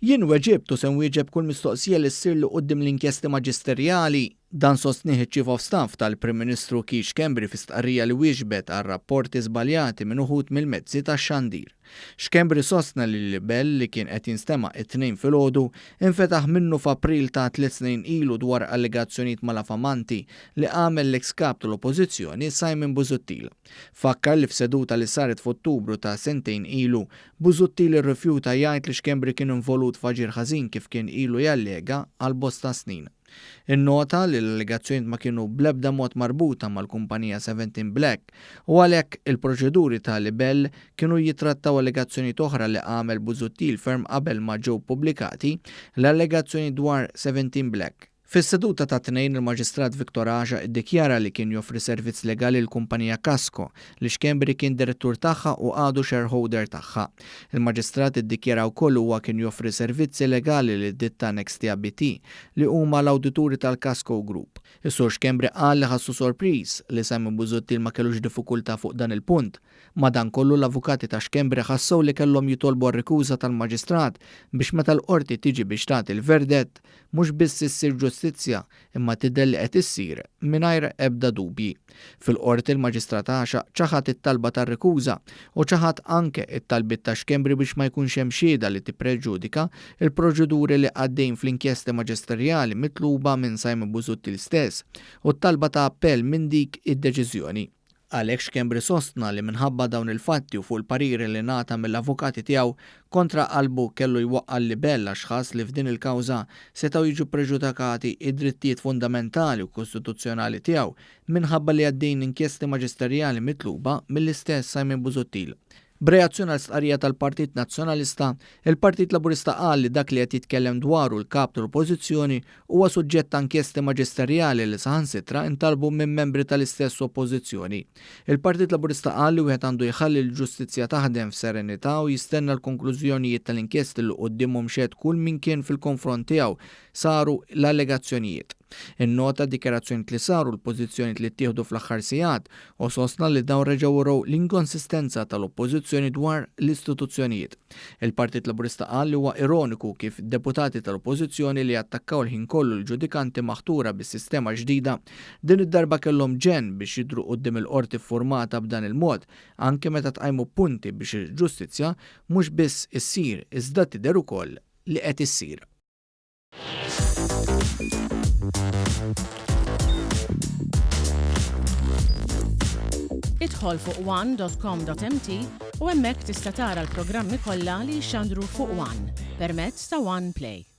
Jien weġibtu se nwieġeb kull mistoqsija li ssir li quddiem l-inkjesti maġisterjali. Dan sostnieh iċ-Chief of Staff tal-Prim Ministru Keith Schembri fi stqarrija li wieġbet għal rapporti żbaljati minn uħud mill-mezzi tax-xandir. Schembri sostna li l-libell li kien qed jinstema' it-tnejn filgħodu infetaħ minnu f'April ta' 3 snin ilu dwar allegazzjonijiet malafamanti li għamel l-eks kap tal-Oppożizzjoni Simon Busuttil. Fakkar li f'seduta li saret f'Ottubru ta' sentejn ilu, Busuttil irrifjuta jgħid li Schembri kien involut f'aġir ħażin kif kien ilu jallega għal bosta snin. Innota li l-allegazzjonijiet ma kienu bl-ebda mod marbuta mal-kumpanija 17 Black u għalhekk il-proċeduri ta' libell kienu jitrattaw allegazzjonijiet oħra li għamel Busuttil ferm qabel ma ġew pubblikati l-allegazzjoni dwar 17 Black. Fis-seduta ta' tnejn il-Maġistrat Viktor Aġa iddikjara li kien joffri servizz legali l-kumpanija Casco li Schembri kien direttur tagħha u għadu shareholder tagħha. Il-Maġistrat iddikjara wkoll huwa kien joffri servizzi legali lid-ditta NextABT li huma l-awdituri tal-Casco Group. Is-Sur Schembri qal li ħassu sorpriż li Simon Busuttil ma kellux diffikultà fuq dan il-punt. Madankollu l-avukati ta' Schembri ħassew li kellhom jitolbu r-rikuża tal-Maġistrat biex meta l-qorti tiġi biex tagħti il-verdett mhux biss issir ġustizzja imma tidher li qed issir mingħajr ebda dubji. Fil-qorti il-Maġistrat Aġa ċaħat it-talba tar-rikuża u ċaħat anke it-talbiet ta' Schembri biex ma jkunx hemm xhieda li tippreġudika il-proċeduri li għaddejn fl-inkjesti maġisterjali mitluba minn Simon Busuttil stess u t-talba ta' appell minn dik id-deċiżjoni. Għalhekk Schembri sostna li minħabba dawn il-fatti u fuq il-pariri li ngħata mill-avukati tiegħu kontra qalbu kellu jwaqqa l-libell għax ħass li f'din il-kawża setgħu jiġu preġudikati id-drittijiet fundamentali u kostituzzjonali tiegħu minħabba li għaddejn inkjesti maġisterjali mitluba mill-istess Simon Busuttil. B'reazzjoni għal stqarrija tal-Partit Nazzjonalista, il-Partit Laburista qal li dak li qed jitkellem dwaru l-kap tal-Oppożizzjoni huwa suġġett ta' inkjesti maġisterjali li saħansitra intalbu minn membri tal-istess Oppożizzjoni. Il-Partit Laburista qal li wieħed għandu jħalli l-ġustizzja taħdem f'serenità u jistenna l-konklużjonijiet tal-inkjesti li qudiemhom xed kull min kien fil-konfront tiegħu saru l-allegazzjonijiet. Innota dikjarazzjonijiet li saru l-pożizzjonijiet li ttieħdu fl-aħħar sigħat u sostna li dawn reġgħu wrew l-inkonsistenza tal-Oppożizzjoni dwar l-istituzzjonijiet. Il-Partit Laburista qal li huwa ironiku kif deputati tal-Oppożizzjoni li attakkaw il-ħin kollu l-ġudikanti maħtura bis-sistema ġdida din id-darba kellhom ġenn biex jidhru quddiem il-qorti ffurmata b'dan il-mod anke meta tqajmu punti biex il-ġustizzja mhux biss issir iżda tidher ukoll li qed issir. Idħol fuq one.com.mt u hemmhekk tista' tara l-programmi kollha li jxandru fuq One permezz ta' One Play.